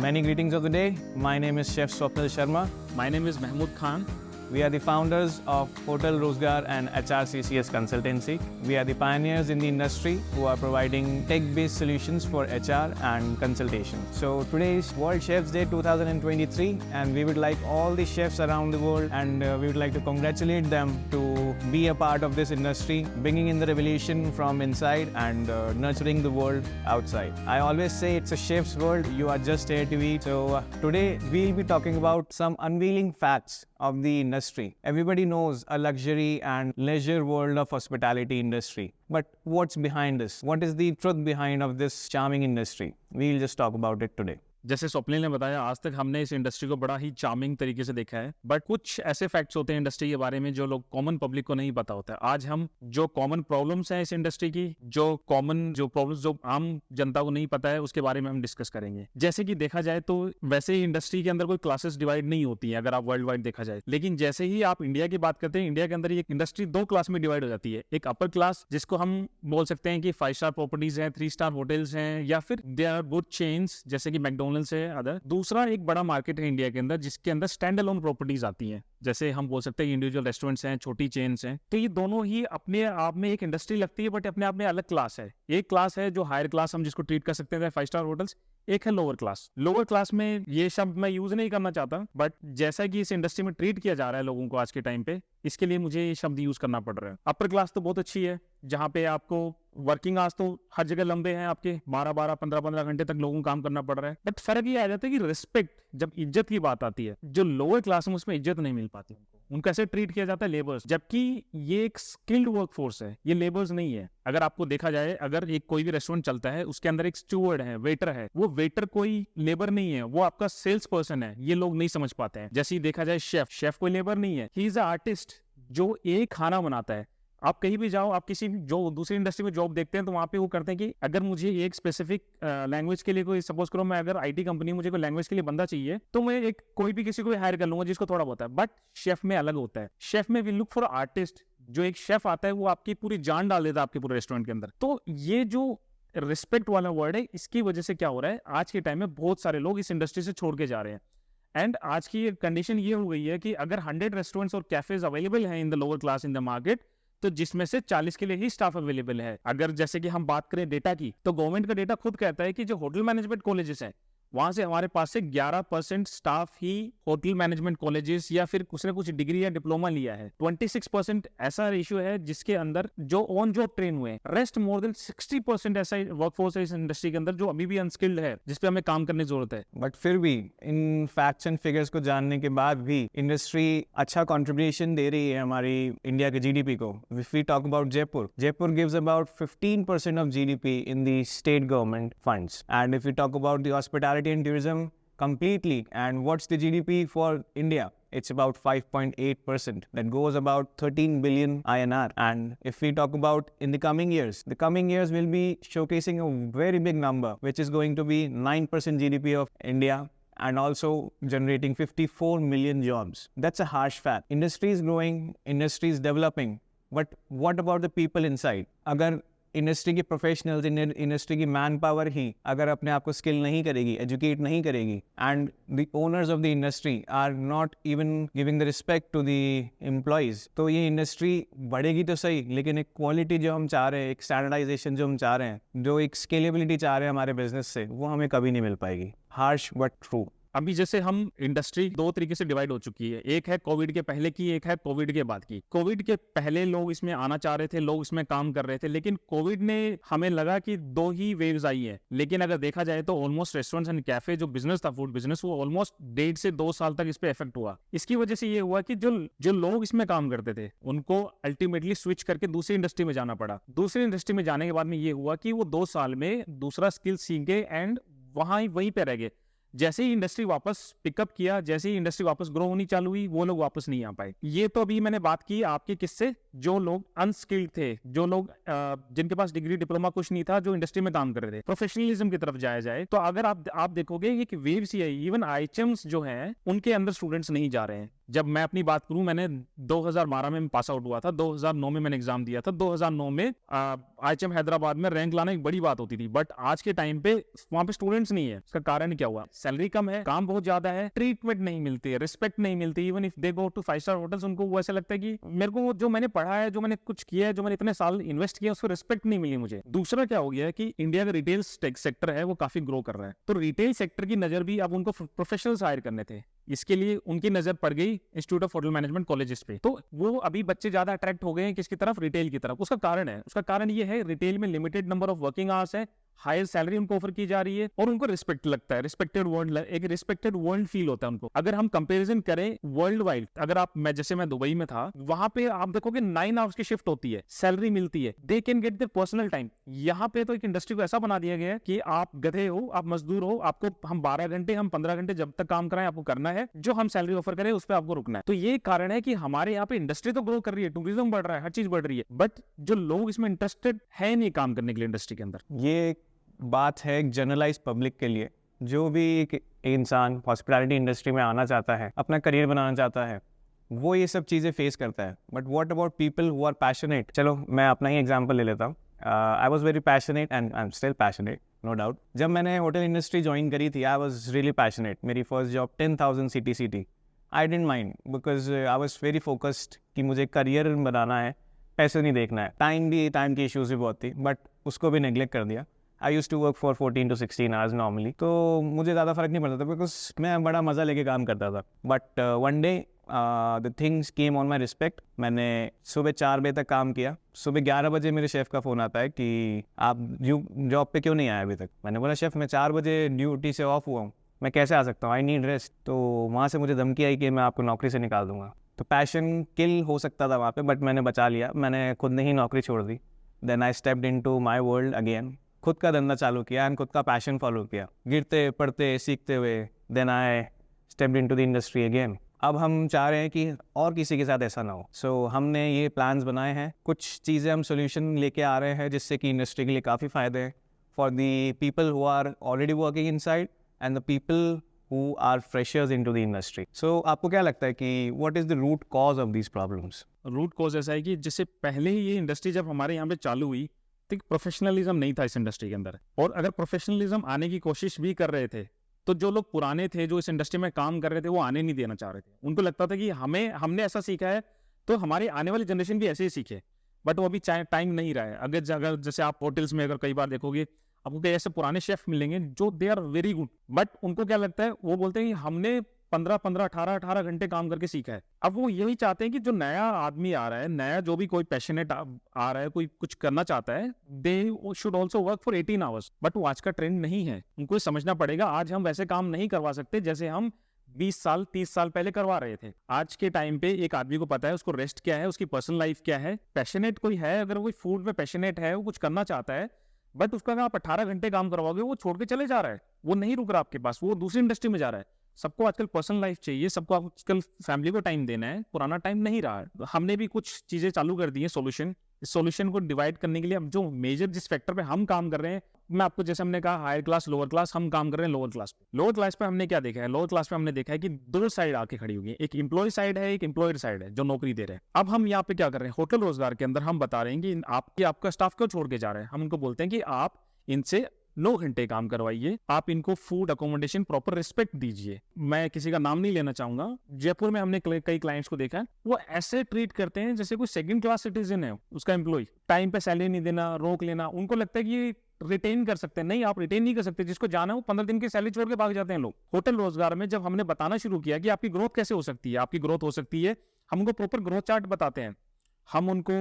Many greetings of the day. My name is Chef Swapnil Sharma. My name is Mahmood Khan. We are the founders of Hotel Rozgar and HRCCS Consultancy. We are the pioneers in the industry who are providing tech-based solutions for HR and consultation. So today is World Chefs Day 2023 and we would like all the chefs around the world and we would like to congratulate them to be a part of this industry, bringing in the revolution from inside and nurturing the world outside. I always say it's a chef's world, you are just here to eat. So today we'll be talking about some unveiling facts of the industry. Everybody knows a luxury and leisure world of hospitality industry. But what's behind this? What is the truth behind of this charming industry? We'll just talk about it today. जैसे स्वप्निल ने बताया, आज तक हमने इस industry को बड़ा ही charming तरीके से देखा है, बट कुछ ऐसे फैक्ट्स होते हैं इंडस्ट्री के बारे में जो लोग कॉमन पब्लिक को नहीं पता होता है। आज हम जो कॉमन प्रॉब्लम्स हैं इस इंडस्ट्री की, जो प्रॉब्लम्स जो आम जनता को नहीं पता है, उसके बारे में हम डिस्कस करेंगे। जैसे कि देखा जाए तो वैसे ही इंडस्ट्री के अंदर कोई क्लासेस डिवाइड नहीं होती है अगर आप वर्ल्ड वाइड देखा जाए, लेकिन जैसे ही आप इंडिया की बात करते हैं, इंडिया के अंदर ये इंडस्ट्री दो क्लास में डिवाइड हो जाती है। एक अपर क्लास जिसको हम बोल सकते हैं कि 5 स्टार प्रॉपर्टीज हैं, 3 स्टार होटल्स हैं, या फिर दे आर गुड चेन्स जैसे कि मैकडोनल्ड्स है अदर। दूसरा एक बड़ा मार्केट है इंडिया के अंदर जिसके अंदर स्टैंड अलोन प्रॉपर्टीज आती हैं, जैसे हम बोल सकते हैं इंडिविजुअल रेस्टोरेंट्स हैं, छोटी चेन्स हैं। तो ये दोनों ही अपने आप में एक इंडस्ट्री लगती है, बट अपने आप में अलग क्लास है। एक क्लास है जो हायर क्लास हम जिसको ट्रीट कर सकते हैं 5 स्टार होटल्स, एक है लोअर क्लास। लोअर क्लास में ये शब्द मैं यूज नहीं करना चाहता, बट जैसा कि इस इंडस्ट्री में ट्रीट किया जा रहा है लोगों को आज के टाइम पे, इसके लिए मुझे ये शब्द यूज करना पड़ रहा है। अपर क्लास तो बहुत अच्छी है, जहाँ पे आपको वर्किंग आवर्स तो हर जगह लंबे हैं, आपके 12-12, 15-15 घंटे तक लोगों को काम करना पड़ रहा है। बट फर्क ये आ जाता है कि रिस्पेक्ट, जब इज्जत की बात आती है, जो लोअर क्लास में उसमें इज्जत नहीं मिल पाती उनको ऐसे ट्रीट किया जाता है लेबर्स, जबकि ये एक स्किल्ड वर्कफोर्स है, ये लेबर्स नहीं है। अगर आपको देखा जाए, अगर एक कोई भी रेस्टोरेंट चलता है उसके अंदर एक स्टूवर्ड है, वेटर है, वो वेटर कोई लेबर नहीं है, वो आपका सेल्स पर्सन है। ये लोग नहीं समझ पाते हैं। जैसे ही देखा जाए शेफ कोई लेबर नहीं है, ही इज अ आर्टिस्ट जो एक खाना बनाता है। आप कहीं भी जाओ, आप किसी जो दूसरी इंडस्ट्री में जॉब देखते हैं तो वहां पे वो करते हैं कि अगर मुझे एक स्पेसिफिक लैंग्वेज के लिए कोई, सपोज करो मैं अगर आईटी कंपनी, मुझे कोई लैंग्वेज के लिए बंदा चाहिए तो मैं एक कोई भी किसी को हायर कर लूंगा जिसको थोड़ा बहुत है। बट शेफ में अलग होता है। शेफ में वी लुक फॉर आर्टिस्ट। जो एक शेफ आता है वो आपकी पूरी जान डाल देता है आपके पूरे रेस्टोरेंट के अंदर। तो ये जो रिस्पेक्ट वाला वर्ड है, इसकी वजह से क्या हो रहा है, आज के टाइम में बहुत सारे लोग इस इंडस्ट्री से छोड़ के जा रहे हैं। एंड आज की कंडीशन ये हो गई है कि अगर 100 रेस्टोरेंट्स और कैफेज अवेलेबल हैं in the lower class in the market, तो जिसमें से 40 के लिए ही स्टाफ अवेलेबल है। अगर जैसे कि हम बात करें डेटा की, तो गवर्नमेंट का डेटा खुद कहता है कि जो होटल मैनेजमेंट कॉलेजेस हैं, वहां से हमारे पास से 11% स्टाफ ही होटल मैनेजमेंट कॉलेजेस या फिर कुछ ना कुछ डिग्री या डिप्लोमा लिया है। 26% ऐसा रेशियो है जिसके अंदर जो ऑन जॉब ट्रेन हुए हैं। रेस्ट मोर देन 60% ऐसा वर्कफोर्स है इस इंडस्ट्री के अंदर जो अभी भी अनस्किल्ड है, जिसपे हमें काम करने की जरूरत है। बट फिर भी इन फैक्ट्स एंड फिगर्स को जानने के बाद भी इंडस्ट्री अच्छा कंट्रीब्यूशन दे रही है हमारी इंडिया के जीडीपी को। If we talk about Jaipur gives about 15% of GDP in the state government funds. And if we talk about the hospitality and tourism completely, and what's the GDP for India? It's about 5.8%. That goes about 13 billion INR. And if we talk about in the coming years will be showcasing a very big number, which is going to be 9% GDP of India and also generating 54 million jobs. That's a harsh fact. Industry is growing, industry is developing, but what about the people inside? अगर industry के professionals, industry की man power ही अगर अपने आप को skill नहीं करेगी, educate नहीं करेगी, and the owners of the industry are not even giving the respect to the employees, तो ये इंडस्ट्री बढ़ेगी तो सही, लेकिन एक क्वालिटी जो हम चाह रहे हैं, एक स्टैंडर्डाइजेशन जो हम चाह रहे हैं, जो एक स्केलेबिलिटी चाह रहे हैं हमारे बिजनेस से, वो हमें कभी नहीं मिल पाएगी। Harsh but true. अभी जैसे हम इंडस्ट्री दो तरीके से डिवाइड हो चुकी है। एक है कोविड के पहले की, एक है कोविड के बाद की। कोविड के पहले लोग इसमें आना चाह रहे थे, लोग इसमें काम कर रहे थे, लेकिन कोविड ने हमें लगा कि 2 ही वेव्स आई है। लेकिन अगर देखा जाए तो ऑलमोस्ट रेस्टोरेंट्स एंड कैफे जो बिजनेस था, फूड बिजनेस, वो ऑलमोस्ट 1.5 से 2 साल तक इस पे इफेक्ट हुआ। इसकी वजह से ये हुआ कि जो लोग इसमें काम करते थे उनको अल्टीमेटली स्विच करके दूसरी इंडस्ट्री में जाना पड़ा। दूसरी इंडस्ट्री में जाने के बाद में ये हुआ कि वो 2 साल में दूसरा स्किल सीख गए एंड वहीं पे रह गए। जैसे ही इंडस्ट्री वापस पिकअप किया, जैसे ही इंडस्ट्री वापस ग्रो होनी चालू हुई, वो लोग वापस नहीं आ पाए। ये तो अभी मैंने बात की आपके किससे, जो लोग अनस्किल्ड थे, जो लोग जिनके पास डिग्री डिप्लोमा कुछ नहीं था, जो इंडस्ट्री में काम कर रहे थे। प्रोफेशनलिज्म की तरफ जाया जाए तो अगर आप देखोगे एक वेव सी आई, इवन आईएचएम्स जो हैं उनके अंदर स्टूडेंट्स नहीं जा रहे हैं। जब मैं अपनी बात करूं, मैंने 2012 में पास आउट हुआ था, 2009 में मैंने एग्जाम दिया था, 2009 में IHM हैदराबाद में रैंक लाना एक बड़ी बात होती थी, बट आज के टाइम पे वहां पे स्टूडेंट्स नहीं है। इसका कारण क्या हुआ? सैलरी कम है, काम बहुत ज्यादा है, ट्रीटमेंट नहीं मिलती है, रिस्पेक्ट नहीं मिलती। Even if they go to 5 star hotels, उनको वो ऐसा लगता है कि मेरे को जो मैंने पढ़ा है, जो मैंने कुछ किया है, जो मैंने इतने साल इन्वेस्ट किया, उसको रिस्पेक्ट नहीं मिली मुझे। दूसरा क्या हो गया है कि इंडिया का रिटेल सेक्टर है वो काफी ग्रो कर रहा है, तो रिटेल सेक्टर की नजर भी अब उनको प्रोफेशनल्स हायर करने थे, इसके लिए उनकी नजर पड़ गई institute of hotel management colleges पे। तो वो अभी बच्चे ज्यादा अट्रैक्ट हो गए हैं किसकी तरफ? रिटेल की तरफ। उसका कारण ये है, रिटेल में limited number of working hours है, हायर सैलरी उनको ऑफर की जा रही है, और उनको रिस्पेक्ट लगता है, एक रिस्पेक्टेड वर्ल्ड फील होता है उनको। अगर हम कंपैरिजन करें वर्ल्ड वाइड, अगर मैं दुबई में था, वहां पे आप देखोगे 9 आवर्स की शिफ्ट होती है, सैलरी मिलती है, they can get their personal time. यहाँ पे तो एक इंडस्ट्री को ऐसा बना दिया गया है कि आप गधे हो, आप मजदूर हो, आपको हम 12 घंटे, हम 15 घंटे जब तक काम कराएं आपको करना है, जो हम सैलरी ऑफर करें उस पर आपको रुकना है। तो ये कारण है कि हमारे यहाँ पे इंडस्ट्री तो ग्रो कर रही है, टूरिज्म बढ़ रहा है, हर चीज बढ़ रही है, बट जो लोग इसमें इंटरेस्टेड है नहीं काम करने के लिए इंडस्ट्री के अंदर। ये बात है एक जनरलाइज पब्लिक के लिए। जो भी एक इंसान हॉस्पिटैलिटी इंडस्ट्री में आना चाहता है, अपना करियर बनाना चाहता है, वो ये सब चीज़ें फेस करता है। But what about people who are passionate? चलो मैं अपना ही एग्जांपल ले लेता हूँ। I was very passionate and I am still passionate, no doubt. जब मैंने होटल इंडस्ट्री ज्वाइन करी थी, आई वाज रियली पैशनेट। मेरी first job 10,000 CTCT। I didn't mind because I was very focused कि मुझे करियर बनाना है, पैसे नहीं देखना है। टाइम की इश्यूज भी बहुत थी, बट उसको भी नेग्लेक्ट कर दिया। I use to work for 14 to 16 hours normally, तो मुझे ज़्यादा फर्क नहीं पड़ता था बिकॉज मैं बड़ा मज़ा लेके काम करता था। But one day the things came on my respect. मैंने सुबह 4 बजे तक काम किया। सुबह 11 बजे मेरे शेफ़ का फ़ोन आता है कि आप जॉब पे क्यों नहीं आए अभी तक? मैंने बोला शेफ़ मैं 4 बजे ड्यूटी से ऑफ हुआ हूँ, मैं कैसे आ सकता हूँ, आई नीड रेस्ट। तो वहाँ से मुझे धमकी आई कि मैं आपको नौकरी से निकाल दूंगा। तो पैशन किल हो सकता था वहाँ पे, बट मैंने बचा लिया। मैंने खुद ने ही नौकरी छोड़ दी। Then I stepped into my world again, खुद का धंधा चालू किया एंड खुद का पैशन फॉलो किया, गिरते पढ़ते सीखते हुए। Then I stepped into the industry again. अब हम चाह रहे हैं कि और किसी के साथ ऐसा ना हो। सो हमने ये प्लान्स बनाए हैं, कुछ चीज़ें हम सोल्यूशन लेके आ रहे हैं जिससे कि इंडस्ट्री के लिए काफ़ी फ़ायदे हैं, for the people who are already working inside and the people who are freshers into the industry. So आपको क्या लगता है कि what is the root cause of these problems? Root cause ऐसा है कि जैसे पहले ही ये इंडस्ट्री जब हमारे यहाँ पे चालू हुई तो प्रोफेशनलिज्म नहीं था इस इंडस्ट्री के अंदर, और अगर प्रोफेशनलिज्म आने की कोशिश भी कर रहे थे तो जो लोग पुराने थे, जो इस इंडस्ट्री में काम कर रहे थे, वो आने नहीं देना चाह रहे थे। उनको लगता था कि हमने ऐसा सीखा है तो हमारी आने वाली जनरेशन भी ऐसे ही सीखे, बट वो अभी टाइम नहीं रहा है। अगर जैसे आप होटल्स में अगर कई बार देखोगे, आपको कई ऐसे पुराने शेफ मिलेंगे जो they are very good, but उनको क्या लगता है, वो बोलते हैं कि हमने 18 घंटे काम करके सीखा है। अब वो यही चाहते हैं कि जो नया आदमी आ रहा है, नया जो भी कोई पैशनेट आ रहा है, कोई कुछ करना चाहता है, they should also work for 18 hours. But वो आज का ट्रेंड नहीं है, उनको ये समझना पड़ेगा। आज हम वैसे काम नहीं करवा सकते जैसे हम 20 साल 30 साल पहले करवा रहे थे। आज के टाइम पे एक आदमी को पता है उसको रेस्ट क्या है, उसकी पर्सनल लाइफ क्या है। पैशनेट कोई है, अगर कोई फूड में पैशनेट है, वो कुछ करना चाहता है, बट उसका अगर आप 18 घंटे काम करवाओगे, वो छोड़ के चले जा रहा है, वो नहीं रुक रहा आपके पास, वो दूसरी इंडस्ट्री में जा रहा है। सबको आजकल पर्सनल लाइफ चाहिए, सबको आजकल फैमिली को टाइम देना है, पुराना टाइम नहीं रहा है। हमने भी कुछ चीजें चालू कर दी है सोल्यूशन। इस सोल्यूशन को डिवाइड करने के लिए अब जो मेजर जिस फैक्टर पे हम काम कर रहे हैं, मैं आपको जैसे हमने कहा हायर क्लास लोअर क्लास, हम काम कर रहे हैं लोअर क्लास पे। लोअर क्लास पे हमने क्या देखा है? लोअर क्लास पे हमने देखा है कि दो साइड आके खड़ी होगी, एक एम्प्लॉय साइड है, एक एम्प्लॉयर साइड है जो नौकरी दे रहे हैं। अब हम यहाँ पे क्या कर रहे हैं, होटल रोजगार के अंदर हम बता रहे हैं कि आपका स्टाफ क्यों छोड़ के जा रहे हैं। हम उनको बोलते हैं कि आप इनसे 9 घंटे काम करवाइए, आप इनको फूड अकोमोडेशन प्रॉपर रिस्पेक्ट दीजिए। मैं किसी का नाम नहीं लेना चाहूंगा, जयपुर में हमने कई क्लाइंट्स को देखा है, वो ऐसे ट्रीट करते हैं जैसे कोई सेकंड क्लास सिटीजन है उसका एम्प्लॉय। टाइम पे सैलरी नहीं देना, रोक लेना, उनको लगता है कि रिटेन कर सकते हैं। नहीं, आप रिटेन नहीं कर सकते। जिसको जाना है वो 15 दिन की सैलरी छोड़ के भाग जाते हैं लोग। होटल रोजगार में जब हमने बताना शुरू किया कि आपकी ग्रोथ कैसे हो सकती है, आपकी ग्रोथ हो सकती है, हम उनको प्रॉपर ग्रोथ चार्ट बताते हैं। हम उनको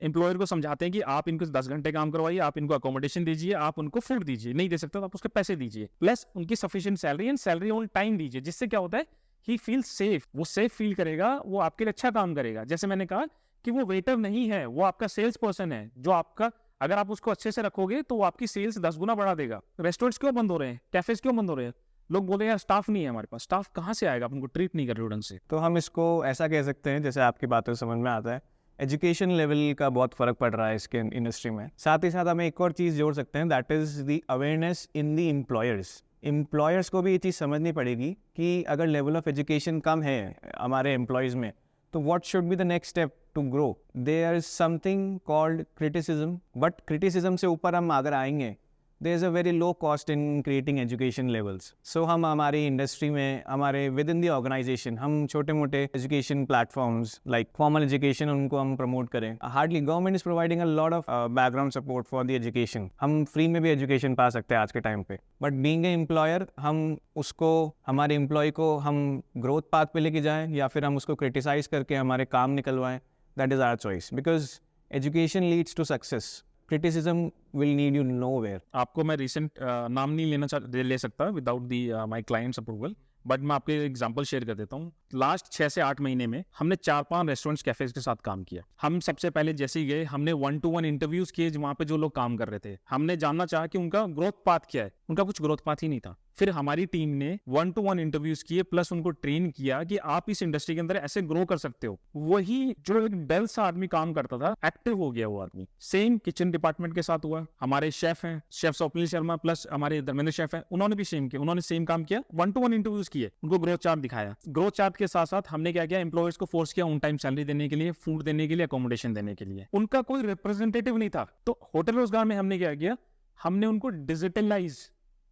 एम्प्लॉयर को समझाते हैं कि आप इनको 10 घंटे काम करवाइए, आप इनको अकोमोडेशन दीजिए, आप उनको फूड दीजिए, नहीं दे सकते तो आप उसके पैसे दीजिए, प्लस उनकी sufficient salary and salary on time दीजिए। जिससे क्या होता है, ही फील सेफ, वो सेफ फील करेगा, वो आपके लिए अच्छा काम करेगा। जैसे मैंने कहा कि वो वेटर नहीं है, वो आपका सेल्स पर्सन है, जो आपका अगर आप उसको अच्छे से रखोगे तो वो आपकी सेल्स 10 गुना बढ़ा देगा। रेस्टोरेंट्स क्यों बंद हो रहे हैं, कैफेज क्यों बंद हो रहे हैं? लोग बोले यार स्टाफ नहीं है हमारे पास, स्टाफ कहाँ से आएगा, आप उनको ट्रीट नहीं कर रहे हो ढंग से। तो हम इसको ऐसा कह सकते हैं, जैसे आपकी बातों से समझ में आता है, एजुकेशन लेवल का बहुत फ़र्क पड़ रहा है इसके इंडस्ट्री में। साथ ही साथ हमें एक और चीज़ जोड़ सकते हैं, that is the awareness in the employers. Employers को भी ये चीज़ समझनी पड़ेगी कि अगर लेवल ऑफ एजुकेशन कम है हमारे एम्प्लॉयज़ में, तो what should be the next step to grow. There is something called criticism, but criticism से ऊपर हम अगर आएंगे, there is a very low cost in creating education levels. So हम हमारी इंडस्ट्री में, हमारे within the organization, हम छोटे मोटे education platforms like formal education उनको हम promote करें. Hardly government is providing a lot of background support for the education. हम free में भी education पा सकते हैं आज के टाइम पे. But being an employer, हम उसको, हमारे employee को हम growth path पे लेके जाएं या फिर हम उसको criticize करके हमारे काम निकलवाएं. That is our choice because education leads to success. Criticism will lead you nowhere. आपको मैं रिसेंट नाम नहीं ले सकता without the my clients approval, but मैं आपको एग्जांपल शेयर कर देता हूँ. लास्ट 6 से 8 महीने में हमने 4-5 रेस्टोरेंट्स कैफेज के साथ काम किया. हम सबसे पहले जैसे ही गए, हमने 1-to-1 इंटरव्यूज किए वहां पे जो लोग काम कर रहे थे. हमने जानना चाहा कि उनका ग्रोथ पाथ क्या है. उनका कुछ ग्रोथ पाथ ही नहीं था. फिर हमारी टीम ने 1-to-1 इंटरव्यूज किए, प्लस उनको ट्रेन किया कि आप इस इंडस्ट्री के अंदर ऐसे ग्रो कर सकते हो. वही जो एक डल सा आदमी काम करता था, एक्टिव हो गया वो आदमी. सेम किचन डिपार्टमेंट के साथ हुआ. हमारे शेफ हैं, शेफ स्वप्निल शर्मा प्लस हमारे धर्मेंद्र शेफ हैं, उन्होंने भी सेम किया. उन्होंने सेम काम किया, 1-to-1 इंटरव्यूज किए, उनको ग्रोथ चार्ट दिखाया. ग्रोथ चार्ट के साथ साथ हमने क्या किया, एम्प्लॉयर्स को फोर्स किया ऑन टाइम सैलरी देने के लिए, फूड देने के लिए, अकोमोडेशन देने के लिए. उनका कोई रिप्रेजेंटेटिव नहीं था. तो होटल रोजगार में हमने क्या किया, हमने उनको डिजिटलाइज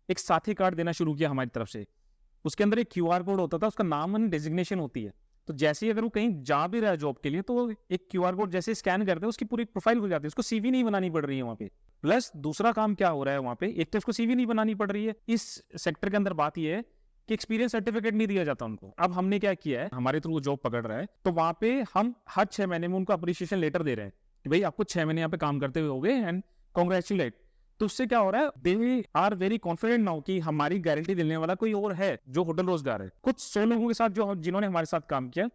एक साथी कार्ड देना शुरू किया हमारी तरफ से. उसके अंदर एक QR कोड होता था, उसका नाम एंड डेजिग्नेशन होती है. तो जैसे ही अगर वो कहीं जा भी रहा है जॉब के लिए, तो एक QR कोड जैसे स्कैन करते हैं, उसकी पूरी प्रोफाइल हो जाती है. उसको CV नहीं बनानी पड़ रही है वहाँ पे. प्लस दूसरा काम क्या हो रहा है वहाँ पे, एक तो उसको CV नहीं बनानी पड़ रही है. इस सेक्टर के अंदर बात यह है कि एक्सपीरियंस सर्टिफिकेट नहीं दिया जाता उनको. अब हमने क्या किया है, हमारे थ्रू जॉब पकड़ रहा है, तो वहाँ पे हम हर 6 महीने में उनको अप्रिशिएशन लेटर दे रहे हैं कि भाई आपको 6 महीने यहाँ पे काम करते हुए हो गए एंड कॉन्ग्रेचुलेट. तो उससे क्या हो रहा है, they are very confident now कि हमारी गारंटी देने वाला कोई और है जो होटल रोजगार है. कुछ 100 लोगों के साथ जो जिन्होंने हमारे साथ काम किया,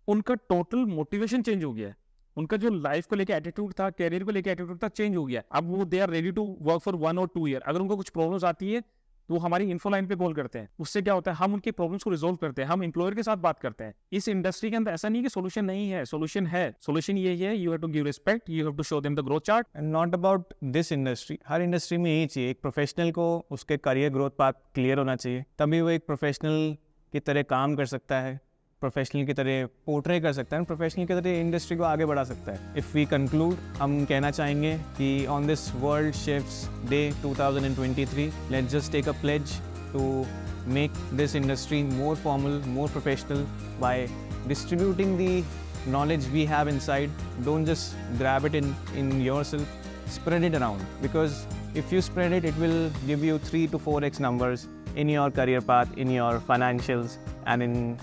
उनका टोटल मोटिवेशन चेंज हो गया है. उनका जो लाइफ को लेके एटीट्यूड था, कैरियर को लेके एटीट्यूड था, चेंज हो गया. अब वो they are ready to work for 1 or 2 year. अगर उनको कुछ प्रॉब्लम्स आती है तो वो हमारी इन्फो लाइन पे कॉल करते हैं. उससे क्या होता है, हम उनके प्रॉब्लम्स को रिजोल्व करते हैं. हम एम्प्लॉयर के साथ बात करते हैं. इस इंडस्ट्री के अंदर ऐसा नहीं कि सोल्यूशन नहीं है, सोल्यूशन है. सोल्यूशन यही है, you have to give respect, you have to show them the growth chart. And not about this industry, हर इंडस्ट्री में यही चाहिए. एक प्रोफेशनल को उसके करियर ग्रोथ पाथ क्लियर होना चाहिए, तभी वो एक प्रोफेशनल की तरह काम कर सकता है, प्रोफेशनल की तरह पोर्ट्रे कर सकता है, प्रोफेशनल की तरह इंडस्ट्री को आगे बढ़ा सकता है. इफ़ वी कंक्लूड, हम कहना चाहेंगे कि on this world chefs day 2023, let's just take a pledge to make this industry more formal, more professional by distributing the knowledge we have inside. Don't just grab it in yourself, spread it around, because if you spread it, it will give you 3 to 4x numbers in your career path, in your financials, and in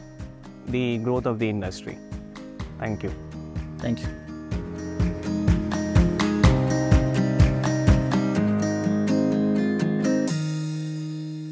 the growth of the industry. Thank you. Thank you.